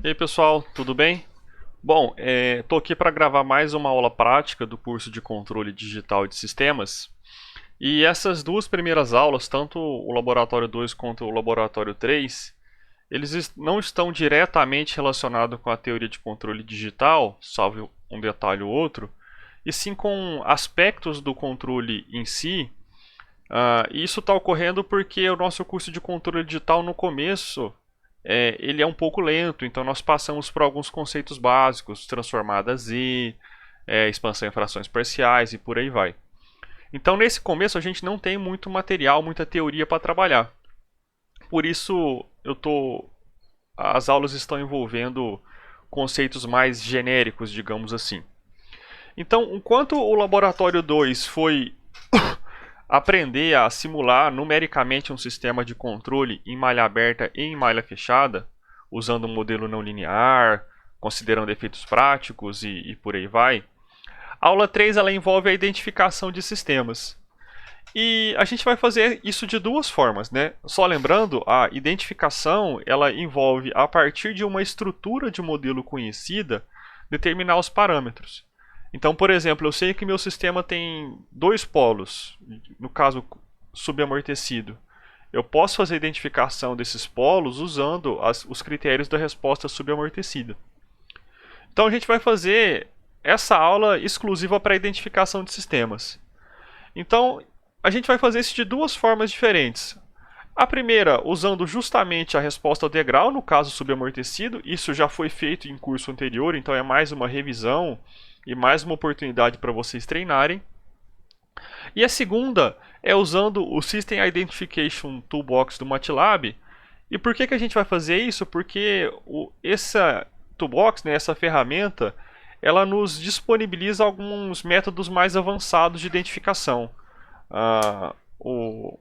E aí pessoal, tudo bem? Bom, estou aqui para gravar mais uma aula prática do curso de Controle Digital de Sistemas. E essas duas primeiras aulas, tanto o Laboratório 2 quanto o Laboratório 3, eles não estão diretamente relacionados com a teoria de controle digital, salvo um detalhe ou outro, e sim com aspectos do controle em si. E isso está ocorrendo porque o nosso curso de controle digital no começo ele é um pouco lento, então nós passamos por alguns conceitos básicos, transformada Z, expansão em frações parciais e por aí vai. Então nesse começo a gente não tem muito material, muita teoria para trabalhar. Por isso as aulas estão envolvendo conceitos mais genéricos, digamos assim. Então, enquanto o laboratório 2 foi aprender a simular numericamente um sistema de controle em malha aberta e em malha fechada, usando um modelo não linear, considerando efeitos práticos e por aí vai. A aula 3 ela envolve a identificação de sistemas. E a gente vai fazer isso de duas formas, né? Só lembrando, a identificação ela envolve, a partir de uma estrutura de modelo conhecida, determinar os parâmetros. Então, por exemplo, eu sei que meu sistema tem dois polos, no caso subamortecido. Eu posso fazer a identificação desses polos usando os critérios da resposta subamortecida. Então a gente vai fazer essa aula exclusiva para identificação de sistemas. Então a gente vai fazer isso de duas formas diferentes. A primeira, usando justamente a resposta ao degrau, no caso subamortecido. Isso já foi feito em curso anterior, então é mais uma revisão e mais uma oportunidade para vocês treinarem. E a segunda é usando o System Identification Toolbox do MATLAB. E por que a gente vai fazer isso? Porque essa toolbox, né, essa ferramenta, ela nos disponibiliza alguns métodos mais avançados de identificação. O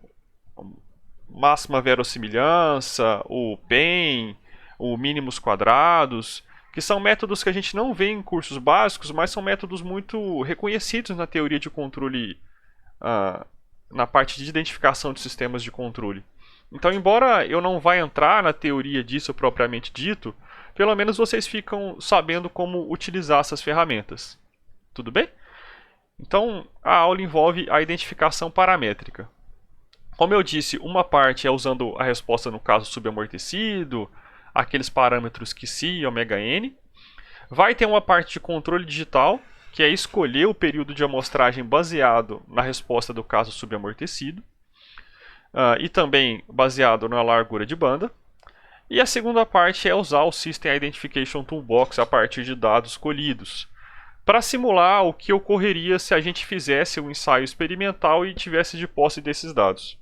máxima verossimilhança, o PEN, o mínimos quadrados, que são métodos que a gente não vê em cursos básicos, mas são métodos muito reconhecidos na teoria de controle, na parte de identificação de sistemas de controle. Então, embora eu não vá entrar na teoria disso propriamente dito, pelo menos vocês ficam sabendo como utilizar essas ferramentas. Tudo bem? Então, a aula envolve a identificação paramétrica. Como eu disse, uma parte é usando a resposta no caso subamortecido, aqueles parâmetros Xi e ωn. Vai ter uma parte de controle digital, que é escolher o período de amostragem baseado na resposta do caso subamortecido, e também baseado na largura de banda. E a segunda parte é usar o System Identification Toolbox a partir de dados colhidos, para simular o que ocorreria se a gente fizesse um ensaio experimental e tivesse de posse desses dados.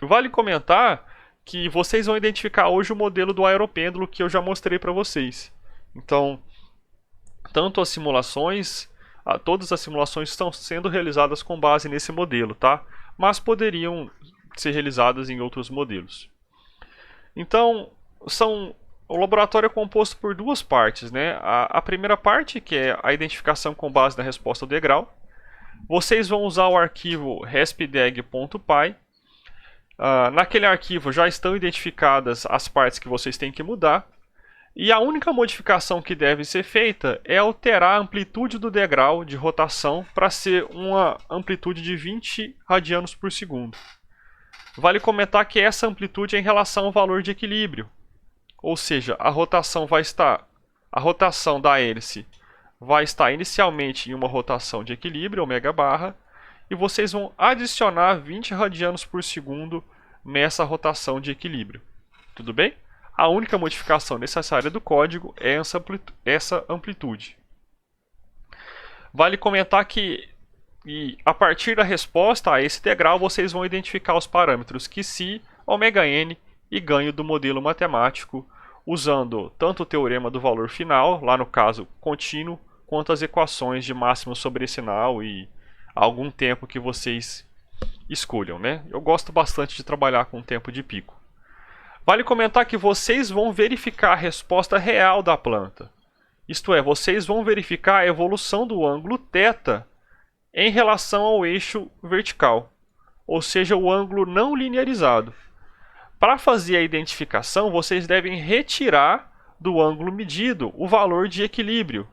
Vale comentar que vocês vão identificar hoje o modelo do aeropêndulo que eu já mostrei para vocês. Então, tanto as simulações, todas as simulações estão sendo realizadas com base nesse modelo, tá? Mas poderiam ser realizadas em outros modelos. Então, o laboratório é composto por duas partes, né? A primeira parte, que é a identificação com base na resposta ao degrau. Vocês vão usar o arquivo respdeg.py. Naquele arquivo já estão identificadas as partes que vocês têm que mudar. E a única modificação que deve ser feita é alterar a amplitude do degrau de rotação para ser uma amplitude de 20 radianos por segundo. Vale comentar que essa amplitude é em relação ao valor de equilíbrio. Ou seja, a rotação da hélice vai estar inicialmente em uma rotação de equilíbrio, ômega barra, e vocês vão adicionar 20 radianos por segundo nessa rotação de equilíbrio. Tudo bem? A única modificação necessária do código é essa amplitude. Vale comentar que a partir da resposta a esse degrau, vocês vão identificar os parâmetros Xi, ωn e ganho do modelo matemático, usando tanto o teorema do valor final, lá no caso contínuo, quanto as equações de máximo sobre sinal e algum tempo que vocês escolham, né? Eu gosto bastante de trabalhar com tempo de pico. Vale comentar que vocês vão verificar a resposta real da planta. Isto é, vocês vão verificar a evolução do ângulo θ em relação ao eixo vertical, ou seja, o ângulo não linearizado. Para fazer a identificação, vocês devem retirar do ângulo medido o valor de equilíbrio,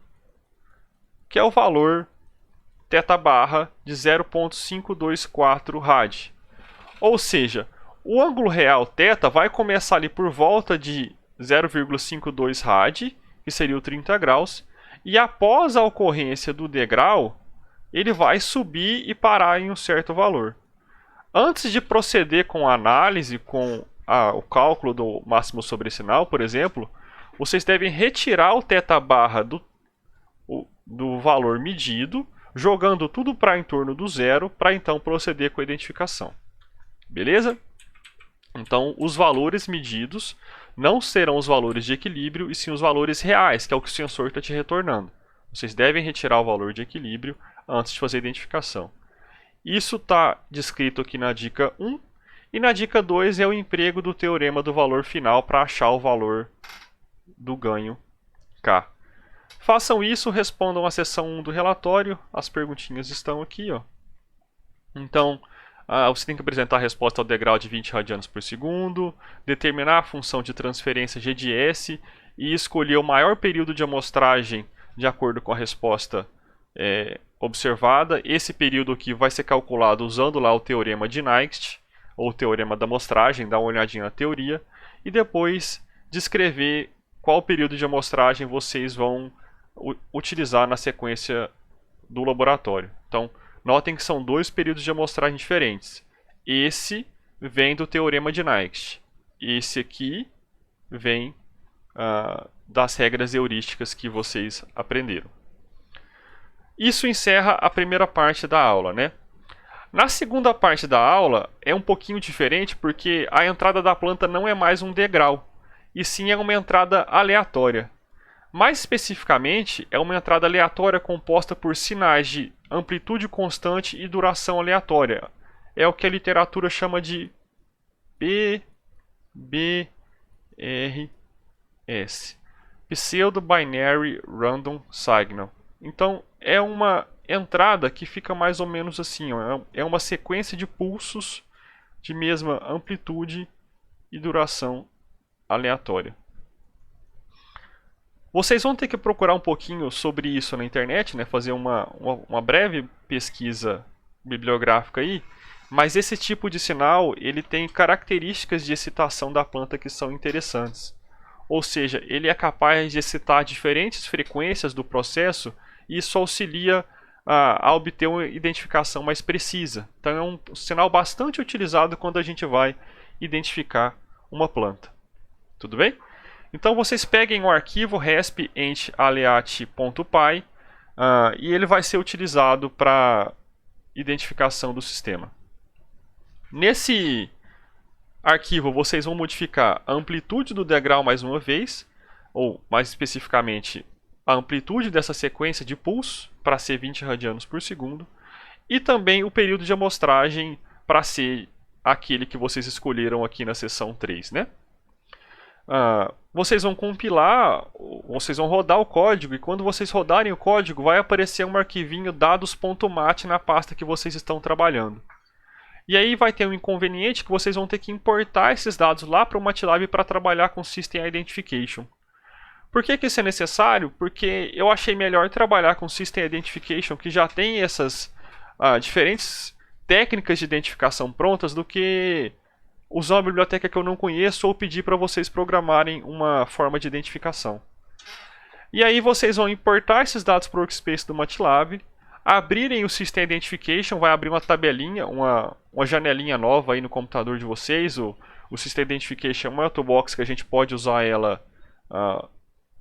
que é o valor θ barra de 0,524 rad. Ou seja, o ângulo real θ vai começar ali por volta de 0,52 rad, que seria o 30 graus, e após a ocorrência do degrau, ele vai subir e parar em um certo valor. Antes de proceder com a análise, com o cálculo do máximo sobresinal, por exemplo, vocês devem retirar o θ barra do valor medido, jogando tudo para em torno do zero, para então proceder com a identificação. Beleza? Então, os valores medidos não serão os valores de equilíbrio, e sim os valores reais, que é o que o sensor está te retornando. Vocês devem retirar o valor de equilíbrio antes de fazer a identificação. Isso está descrito aqui na dica 1, e na dica 2 é o emprego do teorema do valor final para achar o valor do ganho K. Façam isso, respondam a seção 1 do relatório, as perguntinhas estão aqui. Então, você tem que apresentar a resposta ao degrau de 20 radianos por segundo, determinar a função de transferência G de S e escolher o maior período de amostragem de acordo com a resposta observada. Esse período aqui vai ser calculado usando lá o teorema de Nykst, ou o teorema da amostragem, dá uma olhadinha na teoria, e depois descrever qual período de amostragem vocês vão utilizar na sequência do laboratório. Então, notem que são dois períodos de amostragem diferentes. Esse vem do teorema de Nykst. Esse aqui vem das regras heurísticas que vocês aprenderam. Isso encerra a primeira parte da aula, né? Na segunda parte da aula é um pouquinho diferente, porque a entrada da planta não é mais um degrau, e sim é uma entrada aleatória. Mais especificamente, é uma entrada aleatória composta por sinais de amplitude constante e duração aleatória. É o que a literatura chama de PBRS, Pseudo Binary Random Signal. Então, é uma entrada que fica mais ou menos assim, é uma sequência de pulsos de mesma amplitude e duração aleatória. Vocês vão ter que procurar um pouquinho sobre isso na internet, né? Fazer uma breve pesquisa bibliográfica aí, mas esse tipo de sinal ele tem características de excitação da planta que são interessantes. Ou seja, ele é capaz de excitar diferentes frequências do processo, e isso auxilia a obter uma identificação mais precisa. Então é um sinal bastante utilizado quando a gente vai identificar uma planta. Tudo bem? Então vocês peguem o arquivo resp.ent-aleat.py e ele vai ser utilizado para identificação do sistema. Nesse arquivo vocês vão modificar a amplitude do degrau mais uma vez, ou mais especificamente a amplitude dessa sequência de pulso para ser 20 radianos por segundo, e também o período de amostragem para ser aquele que vocês escolheram aqui na seção 3, né? Vocês vão compilar, vocês vão rodar o código, e quando vocês rodarem o código vai aparecer um arquivinho dados.mat na pasta que vocês estão trabalhando. E aí vai ter um inconveniente que vocês vão ter que importar esses dados lá para o MATLAB para trabalhar com System Identification. Por que isso é necessário? Porque eu achei melhor trabalhar com System Identification, que já tem essas diferentes técnicas de identificação prontas, do que usar uma biblioteca que eu não conheço ou pedir para vocês programarem uma forma de identificação. E aí vocês vão importar esses dados para o Workspace do MATLAB, abrirem o System Identification, vai abrir uma tabelinha, uma janelinha nova aí no computador de vocês. O System Identification é uma toolbox que a gente pode usar ela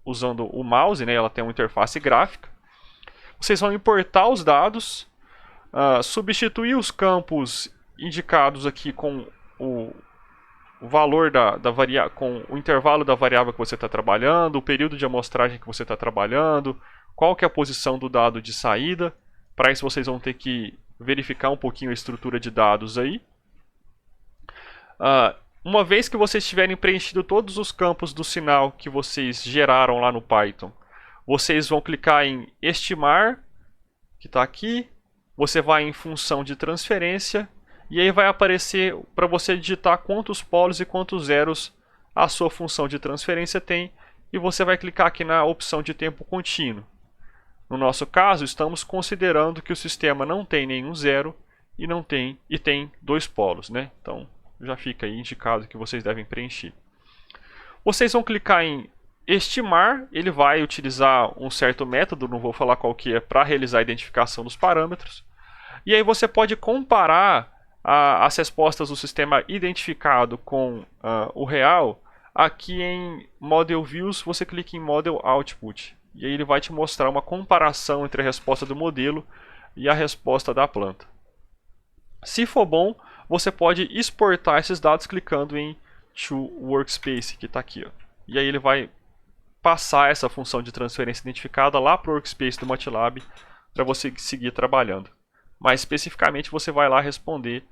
usando o mouse, né? Ela tem uma interface gráfica. Vocês vão importar os dados, substituir os campos indicados aqui com o valor com o intervalo da variável que você está trabalhando, o período de amostragem que você está trabalhando, qual que é a posição do dado de saída. Para isso vocês vão ter que verificar um pouquinho a estrutura de dados aí. Uma vez que vocês tiverem preenchido todos os campos do sinal que vocês geraram lá no Python, vocês vão clicar em estimar, que está aqui. Você vai em função de transferência, e aí vai aparecer para você digitar quantos polos e quantos zeros a sua função de transferência tem, e você vai clicar aqui na opção de tempo contínuo. No nosso caso, estamos considerando que o sistema não tem nenhum zero e tem dois polos, né? Então, já fica aí indicado que vocês devem preencher. Vocês vão clicar em estimar, ele vai utilizar um certo método, não vou falar qual que é, para realizar a identificação dos parâmetros. E aí você pode comparar as respostas do sistema identificado com o real. Aqui em Model Views, você clica em Model Output. E aí ele vai te mostrar uma comparação entre a resposta do modelo e a resposta da planta. Se for bom, você pode exportar esses dados clicando em To Workspace, que está aqui. Ó. E aí ele vai passar essa função de transferência identificada lá para o Workspace do MATLAB para você seguir trabalhando. Mais especificamente, você vai lá responder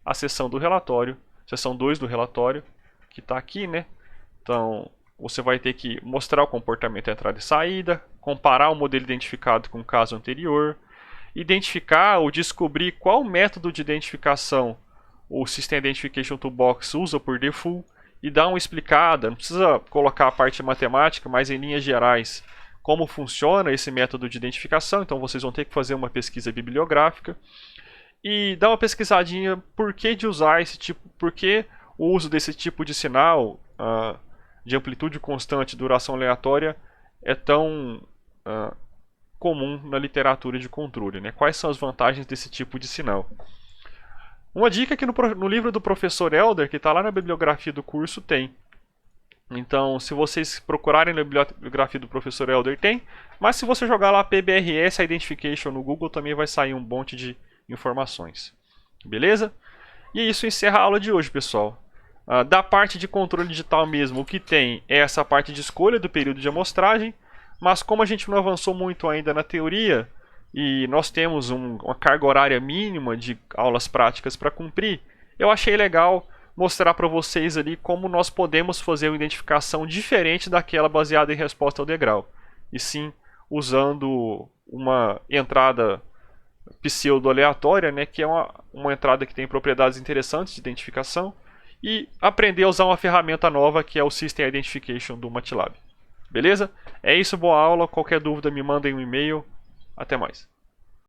a seção do relatório, seção 2 do relatório, que está aqui, né? Então, você vai ter que mostrar o comportamento de entrada e saída, comparar o modelo identificado com o caso anterior, identificar ou descobrir qual método de identificação o System Identification Toolbox usa por default e dar uma explicada, não precisa colocar a parte matemática, mas em linhas gerais, como funciona esse método de identificação. Então vocês vão ter que fazer uma pesquisa bibliográfica e dar uma pesquisadinha por que de usar esse tipo, por que o uso desse tipo de sinal de amplitude constante e duração aleatória é tão comum na literatura de controle, né? Quais são as vantagens desse tipo de sinal? Uma dica é que no livro do professor Elder, que está lá na bibliografia do curso, tem. Então, se vocês procurarem na bibliografia do professor Elder, tem. Mas se você jogar lá PBRS Identification no Google, também vai sair um monte de informações. Beleza? E isso encerra a aula de hoje, pessoal. Da parte de controle digital mesmo, o que tem é essa parte de escolha do período de amostragem. Mas como a gente não avançou muito ainda na teoria, e nós temos uma carga horária mínima de aulas práticas para cumprir, eu achei legal mostrar para vocês ali como nós podemos fazer uma identificação diferente daquela baseada em resposta ao degrau. E sim, usando uma entrada pseudo-aleatória, né, que é uma entrada que tem propriedades interessantes de identificação, e aprender a usar uma ferramenta nova que é o System Identification do MATLAB. Beleza? É isso, boa aula. Qualquer dúvida me mandem um e-mail. Até mais.